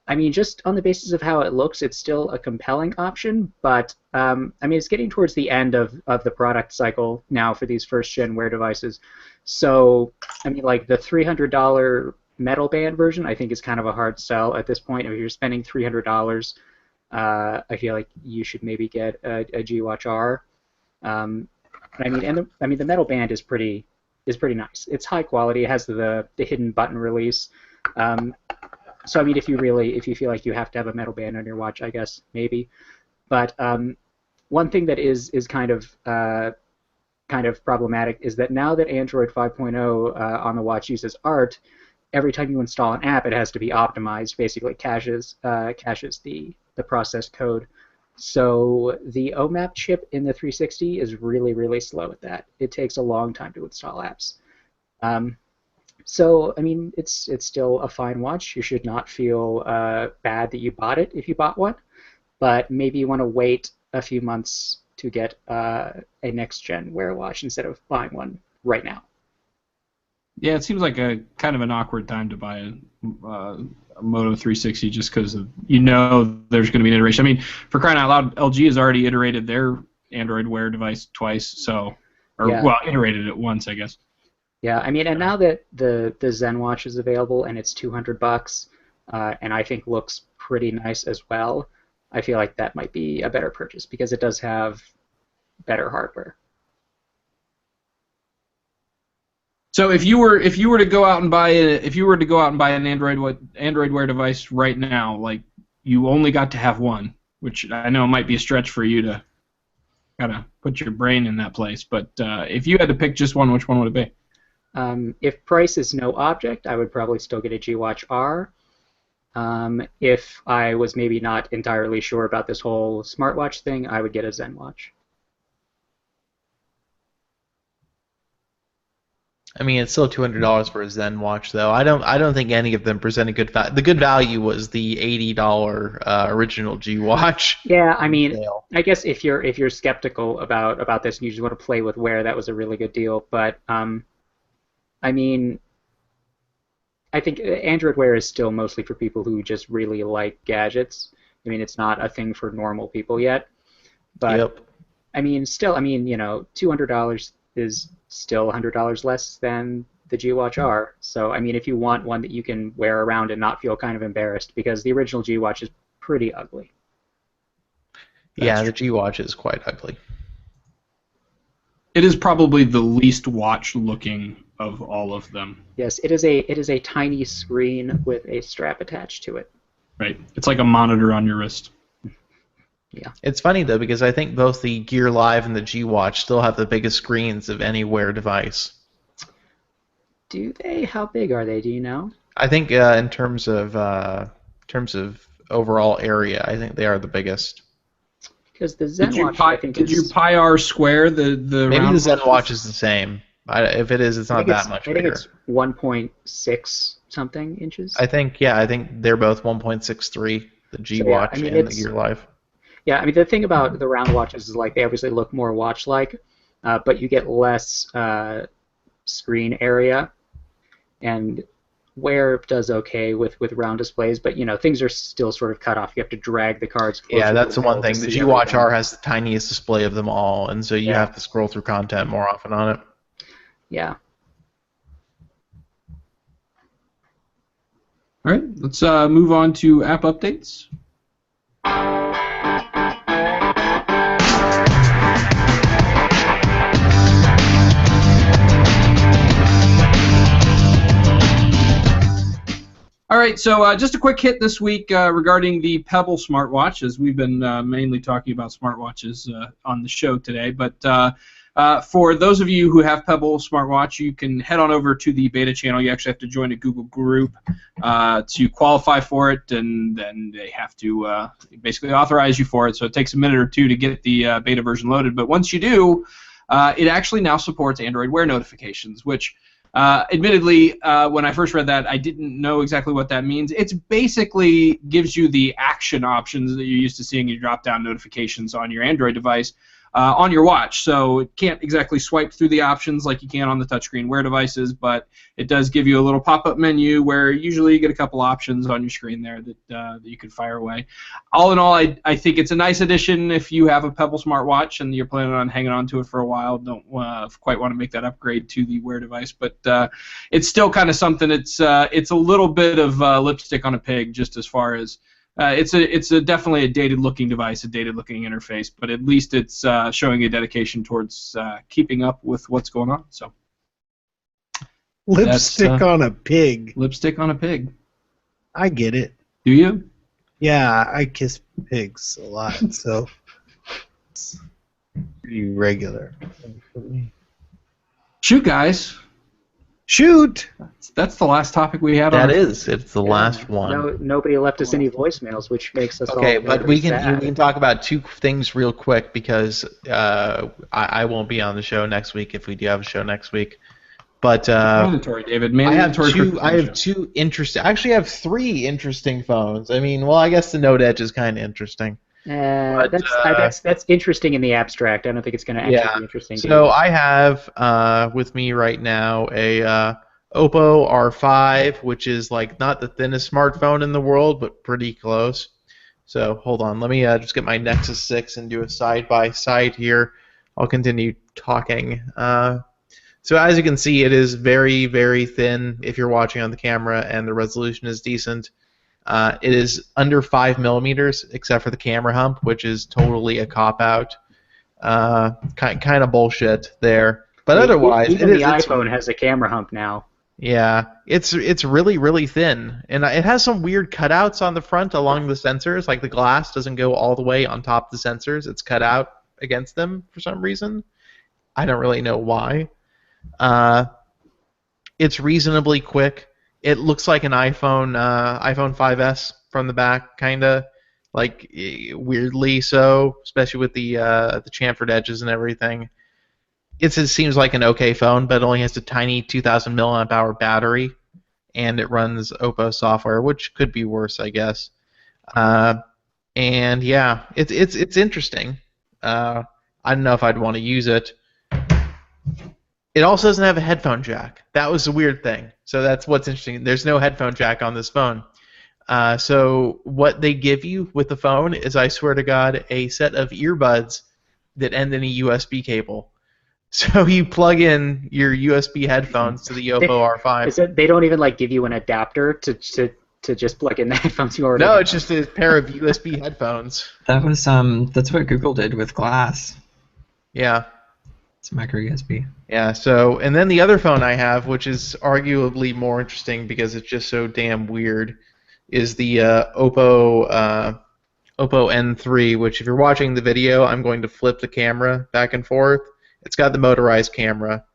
I mean, just on the basis of how it looks, it's still a compelling option, but I mean, it's getting towards the end of the product cycle now for these first-gen Wear devices. So, I mean, like the $300 metal band version, I think is kind of a hard sell at this point. If you're spending $300, I feel like you should maybe get a G-Watch R. I mean, the metal band is pretty nice. It's high quality. It has the hidden button release. So I mean, if you feel like you have to have a metal band on your watch, I guess maybe. But one thing that is kind of problematic is that now that Android 5.0 on the watch uses ART, every time you install an app, it has to be optimized. Basically, caches the processed code. So the OMAP chip in the 360 is really slow at that. It takes a long time to install apps. So, I mean, it's still a fine watch. You should not feel bad that you bought it if you bought one, but maybe you want to wait a few months to get a next-gen Wear watch instead of buying one right now. Yeah, it seems like a kind of an awkward time to buy a Moto 360 just because there's going to be an iteration. I mean, for crying out loud, LG has already iterated their Android Wear device twice, iterated it once, I guess. Yeah, I mean, and now that the Zen watch is available and it's $200, and I think looks pretty nice as well, I feel like that might be a better purchase because it does have better hardware. So if you were to go out and buy an Android Wear device right now, like you only got to have one, which I know might be a stretch for you to kind of put your brain in that place, but if you had to pick just one, which one would it be? If price is no object, I would probably still get a G-Watch R. If I was maybe not entirely sure about this whole smartwatch thing, I would get a Zen watch. I mean, it's still $200 for a Zen watch, though. I don't think any of them present a good value. The good value was the $80 original G watch. Yeah, I mean, I guess if you're skeptical about this and you just want to play with Wear, that was a really good deal. But I mean, I think Android Wear is still mostly for people who just really like gadgets. I mean, it's not a thing for normal people yet. But Yep. I mean, still, I mean, $200 is still $100 less than the G-Watch R. So, I mean, if you want one that you can wear around and not feel kind of embarrassed, because the original G-Watch is pretty ugly. Yeah, the G-Watch is quite ugly. It is probably the least watch-looking of all of them. Yes, it is a tiny screen with a strap attached to it. Right. It's like a monitor on your wrist. Yeah. It's funny, though, because I think both the Gear Live and the G-Watch still have the biggest screens of any Wear device. Do they? How big are they? Do you know? I think in terms of overall area, I think they are the biggest. Because the Zen watch, I think, did you pi r square the Maybe round the Zen watches? watch is the same. If it is, it's not that much bigger. I think it's 1.6 something inches. I think they're both 1.63, the G-Watch and the Gear Live. Yeah, I mean, the thing about the round watches is like they obviously look more watch-like, but you get less screen area, and Wear does okay with round displays, but things are still sort of cut off. You have to drag the cards closer. Yeah, that's to the one thing. to The see G-Watch everything. R has the tiniest display of them all, and so you have to scroll through content more often on it. Yeah. All right, let's move on to app updates. All right, so just a quick hit this week regarding the Pebble smartwatch, as we've been mainly talking about smartwatches on the show today. But for those of you who have Pebble smartwatch, you can head on over to the beta channel. You actually have to join a Google group to qualify for it, and then they have to basically authorize you for it. So it takes a minute or two to get the beta version loaded. But once you do, it actually now supports Android Wear notifications, which admittedly, when I first read that, I didn't know exactly what that means. It basically gives you the action options that you're used to seeing in your drop-down notifications on your Android device, on your watch. So it can't exactly swipe through the options like you can on the touchscreen Wear devices, but it does give you a little pop-up menu where usually you get a couple options on your screen there that you can fire away. All in all, I think it's a nice addition if you have a Pebble smartwatch and you're planning on hanging on to it for a while. Don't quite want to make that upgrade to the Wear device, but it's still kind of something. It's a little bit of lipstick on a pig, just as far as it's definitely a dated-looking device, a dated-looking interface, but at least it's showing a dedication towards keeping up with what's going on. So Lipstick on a pig. Lipstick on a pig. I get it. Do you? Yeah, I kiss pigs a lot, so it's pretty regular for me. Shoot, guys. Shoot! That's the last topic we had. It's the last one. Nobody left us any voicemails, which makes us Okay, all but very we sad. can talk about two things real quick because I won't be on the show next week if we do have a show next week. But mandatory, David. I have Mandatory. two interesting. Actually, I have three interesting phones. I mean, well, I guess the Note Edge is kind of interesting. That's interesting in the abstract. I don't think it's going to actually be interesting. So I have with me right now a Oppo R5, which is like not the thinnest smartphone in the world, but pretty close. So hold on, let me just get my Nexus 6 and do a side by side here. I'll continue talking. So as you can see, it is very, very thin if you're watching on the camera, and the resolution is decent. It is under 5 millimeters, except for the camera hump, which is totally a cop-out. Kind of bullshit there. But otherwise, even the iPhone has a camera hump now. Yeah, it's really, really thin. And it has some weird cutouts on the front along the sensors, like the glass doesn't go all the way on top of the sensors. It's cut out against them for some reason. I don't really know why. It's reasonably quick. It looks like an iPhone 5S from the back, kind of like weirdly so, especially with the chamfered edges and everything. It seems like an okay phone, but it only has a tiny 2,000 milliamp hour battery, and it runs Oppo software, which could be worse, I guess. And yeah, it's interesting. I don't know if I'd want to use it. It also doesn't have a headphone jack. That was the weird thing. So that's what's interesting. There's no headphone jack on this phone. So what they give you with the phone is, I swear to God, a set of earbuds that end in a USB cable. So you plug in your USB headphones to the Oppo R5. They don't even give you an adapter to just plug in the headphones you already have. No, it's just a pair of USB headphones. That's what Google did with Glass. Yeah. It's micro USB. Yeah, so, and then the other phone I have, which is arguably more interesting because it's just so damn weird, is the Oppo N3, which if you're watching the video, I'm going to flip the camera back and forth. It's got the motorized camera.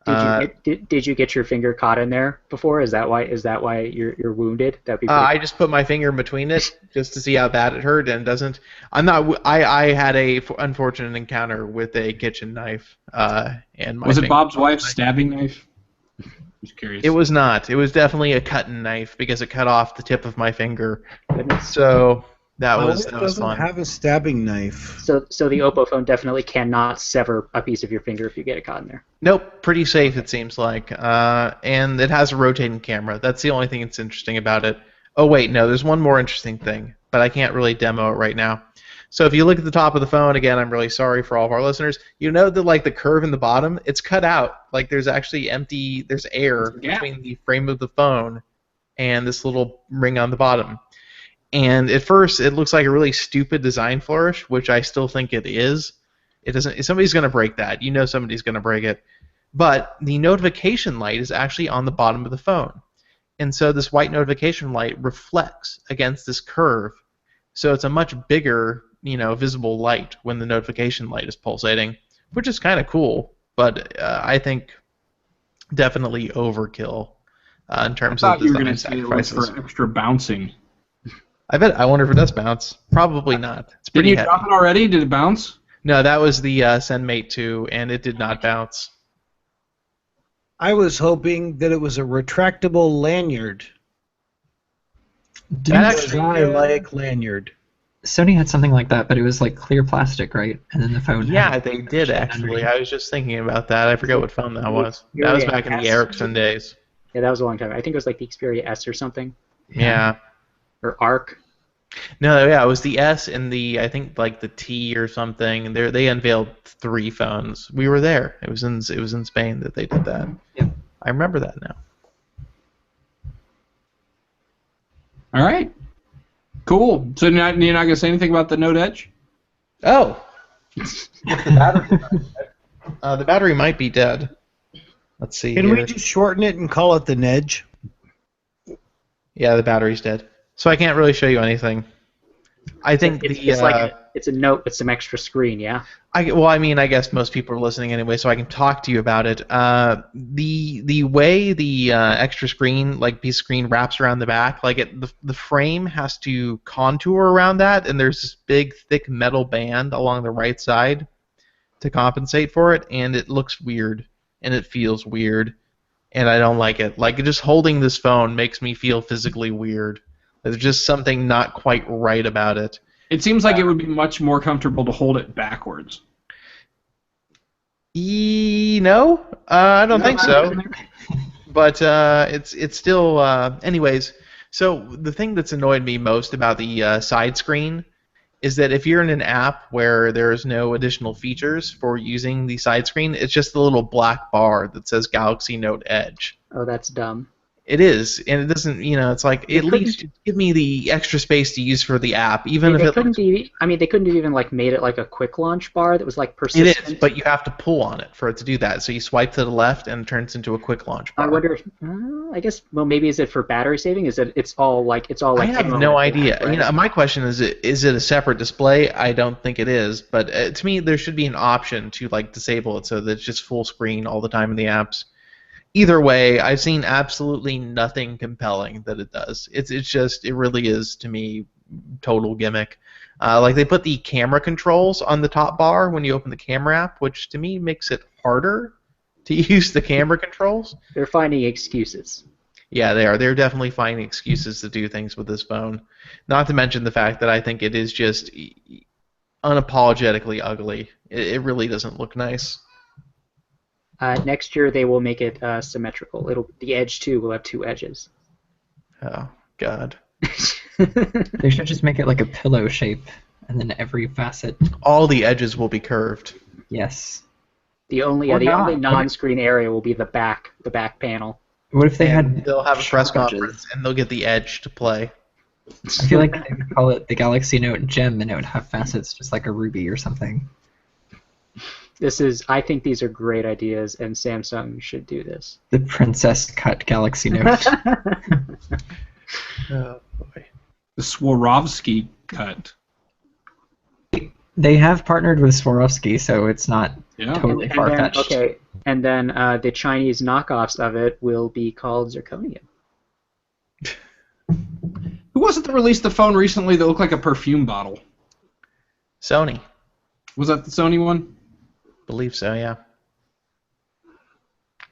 Did you get your finger caught in there before? Is that why you're wounded? That'd be I just put my finger in between it just to see how bad it hurt, and it doesn't. I had a unfortunate encounter with a kitchen knife, and my. Was it Bob's wife's stabbing knife? Just curious. It was not. It was definitely a cutting knife because it cut off the tip of my finger. Goodness. So that was doesn't fun. have a stabbing knife. So the Oppo phone definitely cannot sever a piece of your finger if you get it caught in there. Nope, pretty safe it seems like. And it has a rotating camera. That's the only thing that's interesting about it. Oh wait, no, there's one more interesting thing, but I can't really demo it right now. So if you look at the top of the phone, again, I'm really sorry for all of our listeners. You know that the curve in the bottom, it's cut out. There's actually there's air between the frame of the phone and this little ring on the bottom. And at first, it looks like a really stupid design flourish, which I still think it is. It doesn't. Somebody's going to break that. You know somebody's going to break it. But the notification light is actually on the bottom of the phone. And so this white notification light reflects against this curve. So it's a much bigger, visible light when the notification light is pulsating, which is kind of cool. But I think definitely overkill in terms of design sacrifices. For extra bouncing. I wonder if it does bounce. Probably not. It's pretty Didn't you heavy. drop it already? Did it bounce? No, that was the ZenMate 2, and it did not bounce. I was hoping that it was a retractable lanyard. That actually, I like lanyard. Sony had something like that, but it was like clear plastic, right? And then the phone. Yeah, had they did actually. underneath. I was just thinking about that. I forgot what phone that was. That was back in the Ericsson days. Yeah, that was a long time. I think it was like the Xperia S or something, Yeah. or Arc. No, yeah, it was the S and I think like the T or something. They unveiled 3 phones. We were there. It was in Spain that they did that. Yep. I remember that now. All right. Cool. So you're not going to say anything about the Note Edge? Oh. The battery might be dead. Let's see. Can here. we just shorten it and call it the Nedge? Yeah, the battery's dead. So I can't really show you anything. I think It's a Note with some extra screen, yeah. I guess most people are listening anyway, so I can talk to you about it. The way the extra screen, like piece of screen, wraps around the back, like the frame has to contour around that, and there's this big, thick metal band along the right side to compensate for it, and it looks weird, and it feels weird, and I don't like it. Like, just holding this phone makes me feel physically weird. There's just something not quite right about it. It seems like it would be much more comfortable to hold it backwards. No, I don't think so. But it's still. Anyways, so the thing that's annoyed me most about the side screen is that if you're in an app where there's no additional features for using the side screen, it's just a little black bar that says Galaxy Note Edge. Oh, that's dumb. It is, and it doesn't. It's like at least give me the extra space to use for the app, even if it looks. They couldn't have even like made it like a quick launch bar that was like persistent. It is, but you have to pull on it for it to do that. So you swipe to the left, and it turns into a quick launch bar. I wonder. I guess. Well, maybe is it for battery saving? Is it? It's all like. I have no idea. Right? My question is it a separate display? I don't think it is, but to me, there should be an option to like disable it so that it's just full screen all the time in the apps. Either way, I've seen absolutely nothing compelling that it does. It really is, to me, total gimmick. Like they put the camera controls on the top bar when you open the camera app, which to me makes it harder to use the camera controls. They're finding excuses. Yeah, they are. They're definitely finding excuses to do things with this phone. Not to mention the fact that I think it is just unapologetically ugly. It really doesn't look nice. Next year they will make it symmetrical. The Edge 2 will have 2 edges. Oh, God. They should just make it like a pillow shape, and then every facet. All the edges will be curved. Yes. The only non-screen area will be the back panel. What if they had? They'll have a press sharp conference edges? and they'll get the Edge to play. I feel like they would call it the Galaxy Note Gem, and it would have facets just like a ruby or something. I think these are great ideas, and Samsung should do this. The Princess Cut Galaxy Note. Oh, boy. The Swarovski cut. They have partnered with Swarovski, so it's not Yeah. totally far-fetched. Okay, and then the Chinese knockoffs of it will be called zirconium. Who was it that released the phone recently that looked like a perfume bottle? Sony. Was that the Sony one? Believe so, yeah.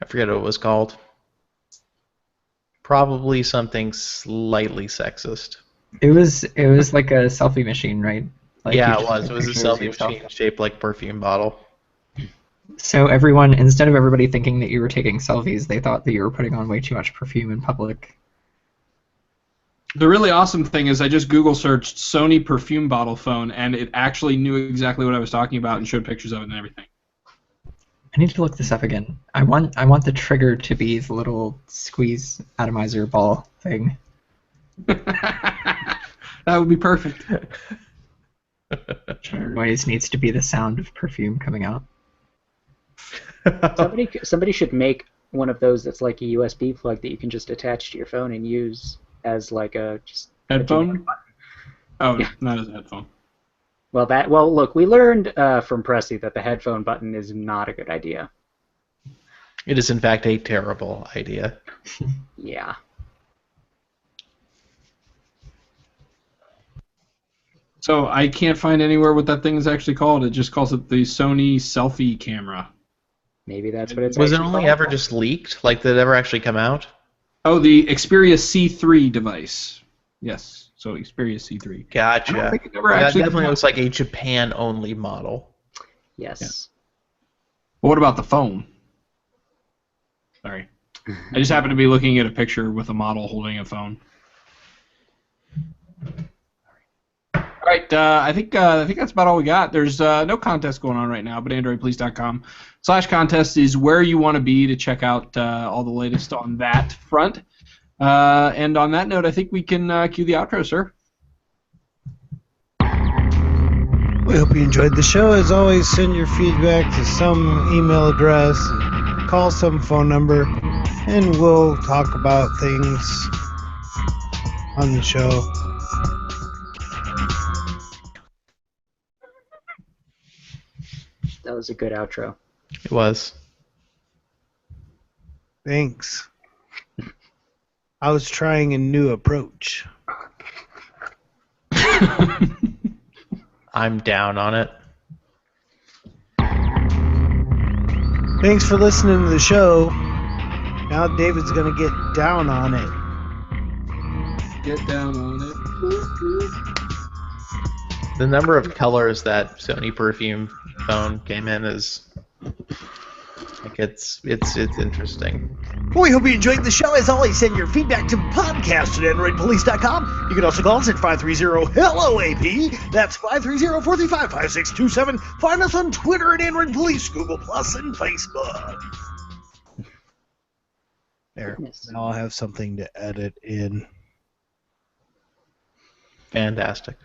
I forget what it was called. Probably something slightly sexist. It was like a selfie machine, right? Like Yeah, you it just was. took It was a pictures of selfie yourself. machine shaped like a perfume bottle. So everyone, instead of everybody thinking that you were taking selfies, they thought that you were putting on way too much perfume in public. The really awesome thing is I just Google searched Sony perfume bottle phone, and it actually knew exactly what I was talking about and showed pictures of it and everything. I need to look this up again. I want the trigger to be the little squeeze atomizer ball thing. That would be perfect. Noise needs to be the sound of perfume coming out. Somebody should make one of those that's like a USB plug that you can just attach to your phone and use as like a Headphone? Oh, Yeah. not as a headphone. Well, look, we learned from Pressy that the headphone button is not a good idea. It is, in fact, a terrible idea. Yeah. So I can't find anywhere what that thing is actually called. It just calls it the Sony selfie camera. Maybe that's what it's Was it actually only called. ever just leaked? Like, did it ever actually come out? Oh, the Xperia C3 device. Yes. So Xperia C3. Gotcha. I don't think it ever That actually definitely came out. looks like a Japan-only model. Yes. But what about the phone? Sorry. I just happened to be looking at a picture with a model holding a phone. All right, I think that's about all we got. There's no contest going on right now, but AndroidPolice.com/contest is where you want to be to check out all the latest on that front. And on that note, I think we can cue the outro, sir. We hope you enjoyed the show. As always, send your feedback to some email address, call some phone number, and we'll talk about things on the show. That was a good outro. It was. Thanks. I was trying a new approach. I'm down on it. Thanks for listening to the show. Now David's going to get down on it. Get down on it. The number of colors that Sony perfume phone came in is like it's interesting. Well, we hope you enjoyed the show. As always, send your feedback to podcast@androidpolice.com. You can also call us at 530-HELLO-AP. That's 530-435-5627. Find us on Twitter at Android Police, Google Plus, and Facebook. There. Yes. Now I'll have something to edit in. Fantastic.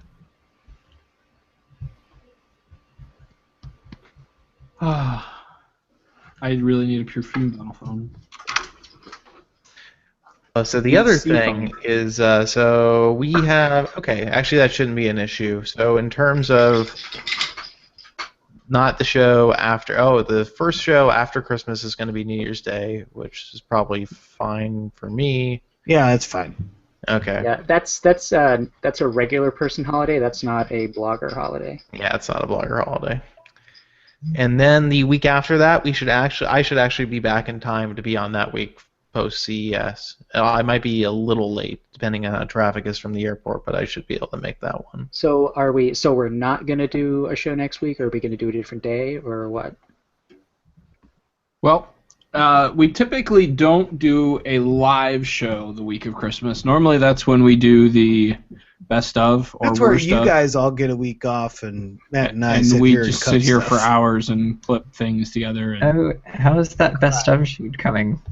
I really need a perfume bottle phone. So the other thing is, so we have, okay, actually that shouldn't be an issue. So in terms of not the show after, the first show after Christmas is going to be New Year's Day, which is probably fine for me. Yeah, it's fine. Okay. Yeah, that's a regular person holiday. That's not a blogger holiday. Yeah, it's not a blogger holiday. And then the week after that, I should actually be back in time to be on that week post CES. I might be a little late depending on how traffic is from the airport, but I should be able to make that one. So we're not gonna do a show next week, or are we gonna do a different day, or what? Well, we typically don't do a live show the week of Christmas. Normally that's when we do the best of or That's where worst you of. guys all get a week off, and Matt and I And we here just and cut sit here stuff. for hours and clip things together. And Oh, how is that best of shoot coming?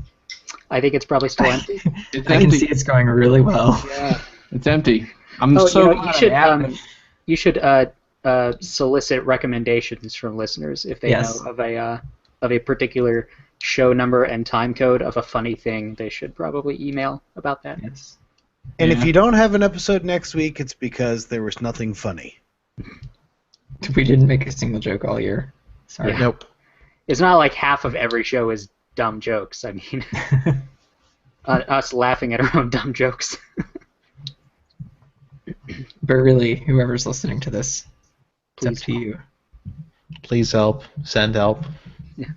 I think it's probably still empty. it's I can empty. see it's going really well. Yeah. It's empty. I'm Oh, so you glad I should haven't. you should solicit recommendations from listeners if they Yes. know of a particular show number and time code of a funny thing. They should probably email about that. Yes. And if Yeah. you don't have an episode next week, it's because there was nothing funny. We didn't make a single joke all year. Sorry. Yeah. Nope. It's not like half of every show is dumb jokes. I mean, us laughing at our own dumb jokes. But really, whoever's listening to this, it's up Please to you. Please help. Send help.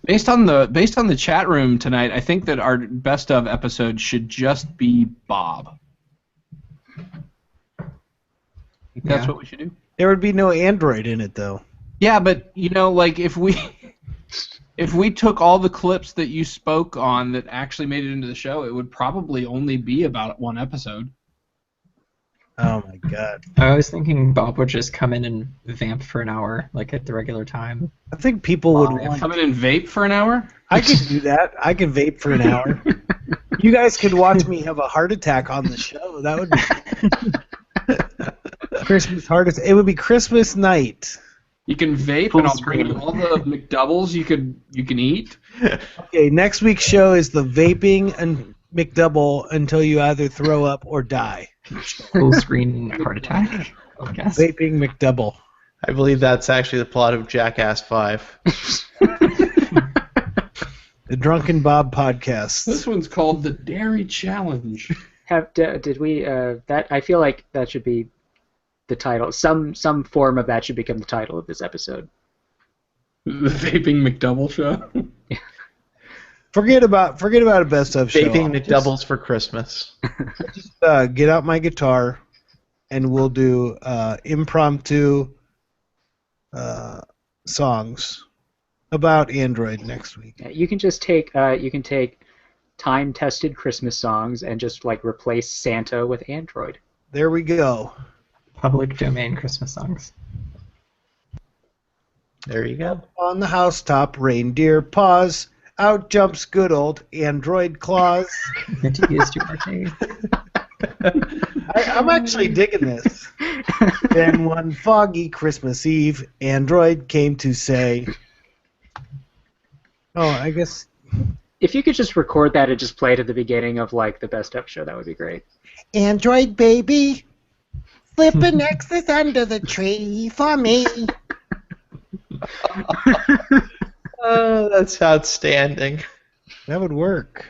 Based on the chat room tonight, I think that our best of episode should just be Bob. I think that's Yeah. what we should do. There would be no Android in it, though. Yeah, but like if we took all the clips that you spoke on that actually made it into the show, it would probably only be about one episode. Oh my god. I was thinking Bob would just come in and vamp for an hour, like at the regular time. I think people would want. Come in and vape for an hour? I could do that. I could vape for an hour. You guys could watch me have a heart attack on the show. That would be Christmas heart attack. It would be Christmas night. You can vape, and I'll bring in all the McDoubles you can eat. Okay, next week's show is the vaping and McDouble until you either throw up or die. Full screen heart attack. I guess. Vaping McDouble. I believe that's actually the plot of Jackass 5. The Drunken Bob podcast. This one's called the Dairy Challenge. Did we that? I feel like that should be the title. Some form of that should become the title of this episode. The Vaping McDouble Show. Forget about a best of show. Vaping McDoubles for Christmas. Get out my guitar, and we'll do impromptu songs about Android next week. Yeah, you can just take time-tested Christmas songs and just like replace Santa with Android. There we go. Public domain Christmas songs. There you go. On the housetop, reindeer paws. Out jumps good old Android claws. I'm actually digging this. Then one foggy Christmas Eve, Android came to say, oh, I guess... If you could just record that and just play it at the beginning of like the Best Up show, that would be great. Android baby, slip a Nexus under the tree for me. Oh, that's outstanding. That would work.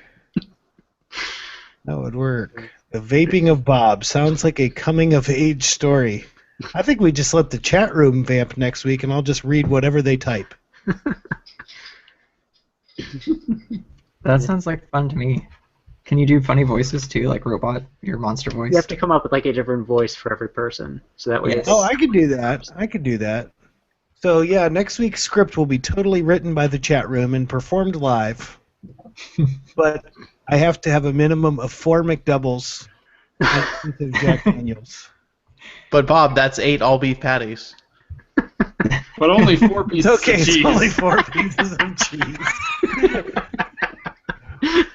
That would work. The vaping of Bob sounds like a coming-of-age story. I think we just let the chat room vamp next week, and I'll just read whatever they type. That sounds like fun to me. Can you do funny voices too, like robot, your monster voice? You have to come up with like a different voice for every person, so that way. Yes. Oh, I could do that. I could do that. So yeah, next week's script will be totally written by the chat room and performed live. But I have to have a minimum of 4 McDoubles and Jack Daniels. But Bob, that's 8 all-beef patties. But only 4 pieces It's okay, of cheese. it's only 4 pieces of cheese.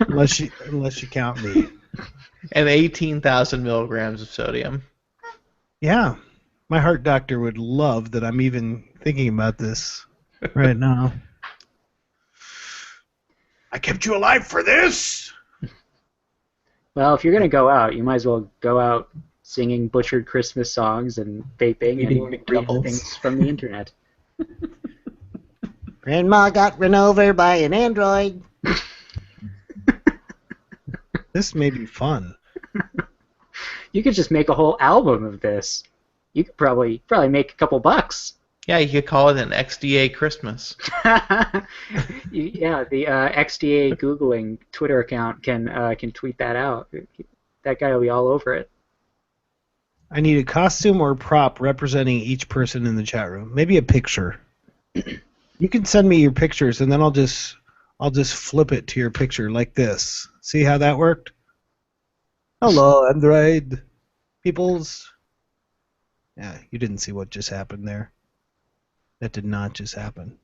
unless you count me. And 18,000 milligrams of sodium. Yeah. My heart doctor would love that I'm even thinking about this right now. I kept you alive for this! Well, if you're gonna go out, you might as well go out singing butchered Christmas songs and vaping Eating and reading McDoubles. things from the internet. Grandma got run over by an android. This may be fun. You could just make a whole album of this. You could probably make a couple bucks. Yeah, you could call it an XDA Christmas. Yeah, the XDA Googling Twitter account can tweet that out. That guy will be all over it. I need a costume or prop representing each person in the chat room. Maybe a picture. You can send me your pictures, and then I'll just flip it to your picture like this. See how that worked? Hello, Android peoples. Yeah, you didn't see what just happened there. That did not just happen.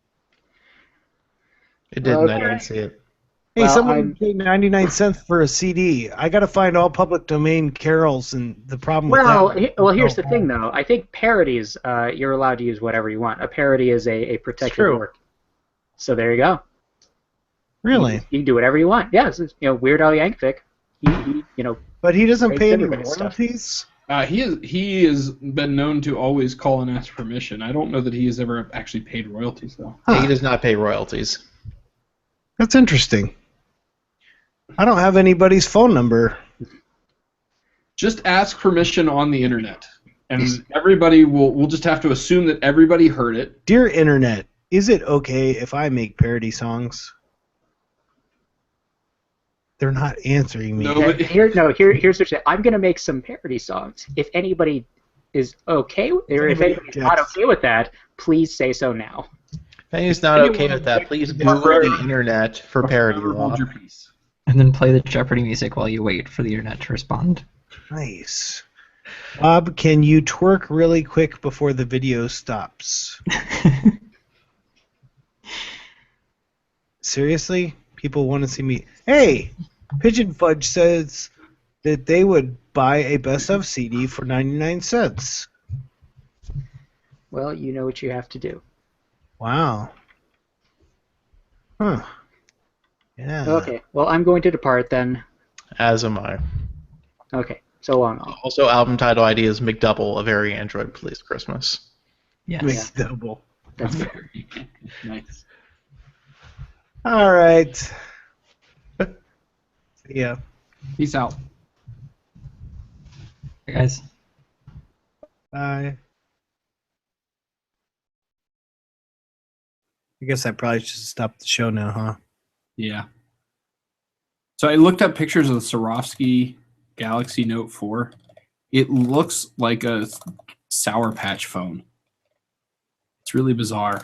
It didn't, I Okay. didn't see it. Hey, Well, someone paid 99 cents for a CD. I got to find all public domain carols, and the problem with Well, that... here's the thing, though. I think parodies, you're allowed to use whatever you want. A parody is a protected true. work. So there you go. Really? You can do whatever you want. Yeah, it's, Weird Al Yankovic. He But he doesn't Makes pay any everybody's stuff. royalties? He has been known to always call and ask permission. I don't know that he has ever actually paid royalties, though. Huh. He does not pay royalties. That's interesting. I don't have anybody's phone number. Just ask permission on the internet, and everybody will just have to assume that everybody heard it. Dear Internet, is it okay if I make parody songs? They're not answering me. No, Yeah, but here's what I'm gonna make some parody songs. If anybody is okay, or if Anybody anybody's not objects. okay with that, please say so now. If anyone's not okay with that, please Google the internet for parody Forever law. hold your peace. And then play the Jeopardy music while you wait for the internet to respond. Nice. Bob, can you twerk really quick before the video stops? Seriously? People want to see me. Hey! Pigeon Fudge says that they would buy a best of CD for 99 cents. Well, you know what you have to do. Wow. Huh. Yeah. Okay. Well, I'm going to depart then. As am I. Okay. So long. All. Also, album title ID is McDouble, A Very Android Police Christmas. Yes. Makes double. That's Very nice. All right. Yeah. Peace out. Hey, guys. Bye. I guess I probably should stop the show now, huh? Yeah. So I looked up pictures of the Swarovski Galaxy Note 4. It looks like a Sour Patch phone. It's really bizarre.